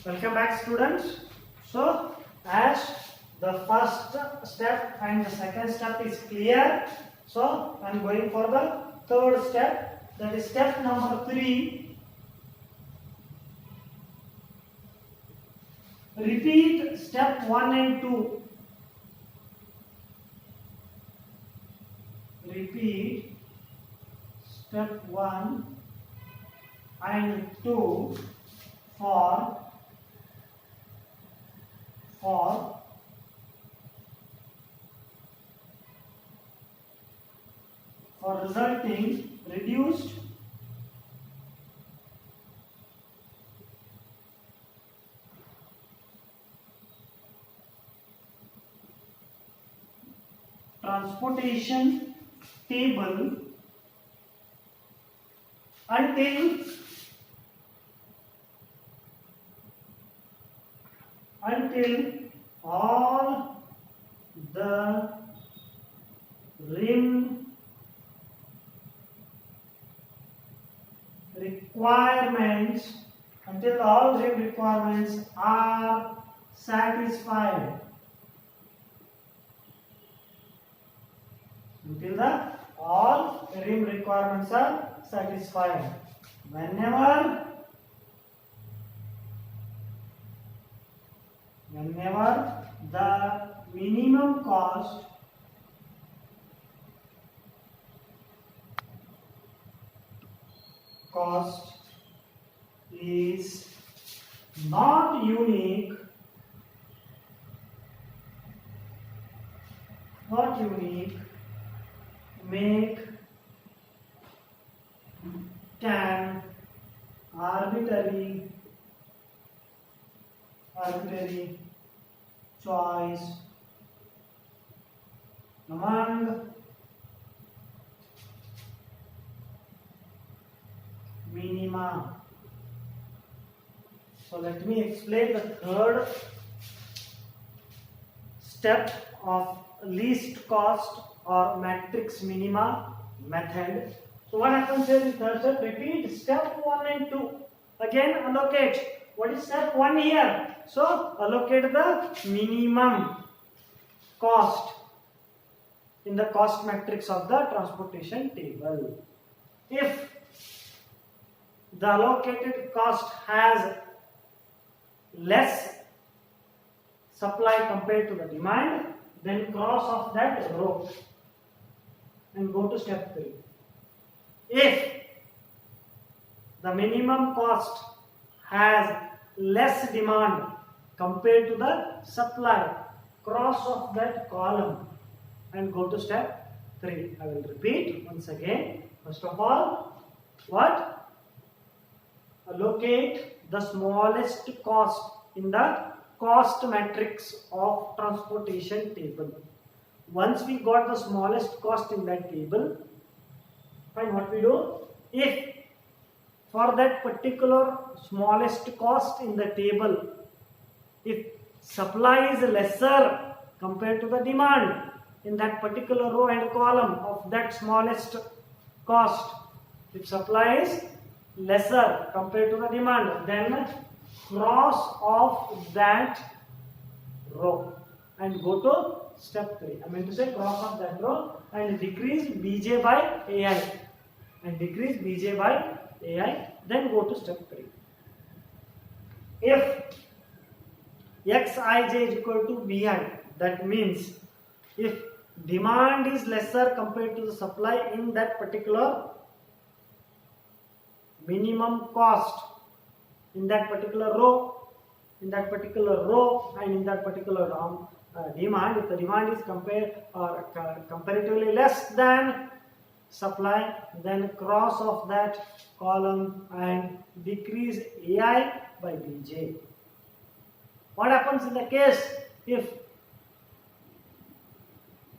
Welcome back, students. So, as the first step and the second step is clear, so I am going for the third step, that is step number 3. Repeat step 1 and 2. Repeat step 1 and 2 for resulting reduced transportation table until all the rim requirements are satisfied. Until all rim requirements are satisfied. Whenever the minimum cost is not unique, make can arbitrary choice among minima. So let me explain the third step of least cost or matrix minima method. So what happens here is third step, repeat step 1 and 2. Again allocate. What is step 1 here? So allocate the minimum cost in the cost matrix of the transportation table. If the allocated cost has less supply compared to the demand, then cross off that row and go to step 3. If the minimum cost has less demand compared to the supply, cross off that column and go to step 3. I will repeat once again. First of all, what? Allocate the smallest cost in the cost matrix of transportation table. Once we got the smallest cost in that table, fine, what we do? If for that particular smallest cost in the table, if supply is lesser compared to the demand in that particular row and column of that smallest cost, if supply is lesser compared to the demand, then cross off that row and go to step 3. I mean to say cross off that row and decrease Bj by Ai. Then go to step 3. If Xij is equal to Bi, that means if demand is lesser compared to the supply in that particular minimum cost in that particular row and in that particular demand, if the demand is comparatively less than supply, then cross off that column and decrease Ai by Bj. What happens in the case if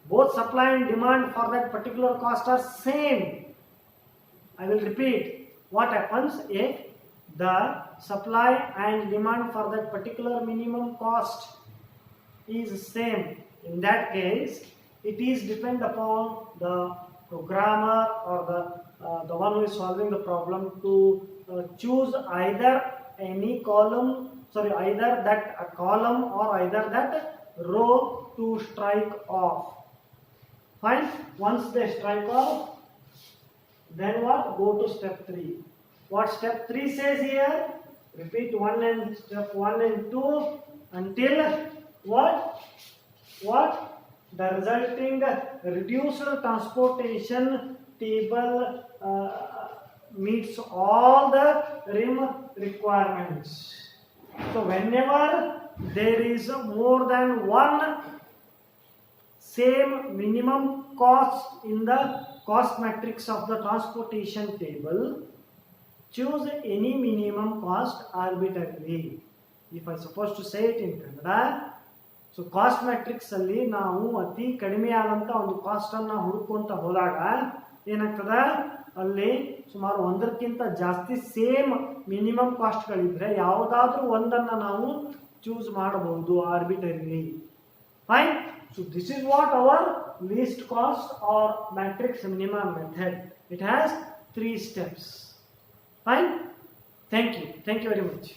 both supply and demand for that particular cost are same? I will repeat. What happens if the supply and demand for that particular minimum cost is same? In that case, it is depend upon the programmer or the one who is solving the problem to choose either any column, sorry, either that column or either that row to strike off. Fine. Once they strike off, then what? Go to step 3. What step 3 says here? Repeat step 1 and 2 until what? The resulting reduced transportation table meets all the rim requirements. So whenever there is more than one same minimum cost in the cost matrix of the transportation table, choose any minimum cost arbitrarily. If I supposed to say it in Kannada, so cost matrix ಅಲ್ಲಿ ನಾವು ಅತಿ ಕಡಿಮೆ ಆದಂತ ಒಂದು cost ಅನ್ನ ಹುಡುಕುವಂತ ಹೋದಾಗ ಏನಾಗ್ತದೆ, ಅಲ್ಲಿ ಸುಮಾರು ಒಂದಕ್ಕಿಂತ ಜಾಸ್ತಿ ಸೇಮ್ ಮಿನಿಮಮ್ ಕಾಸ್ಟ್ಗಳಿದ್ರೆ ಯಾವುದಾದ್ರೂ ಒಂದನ್ನು ನಾವು ಚೂಸ್ ಮಾಡಬಹುದು ಆರ್ಬಿಟರಿಲಿ. Fine. So this is what our least cost or matrix minimum method. It has 3 steps. Fine. Thank you very much.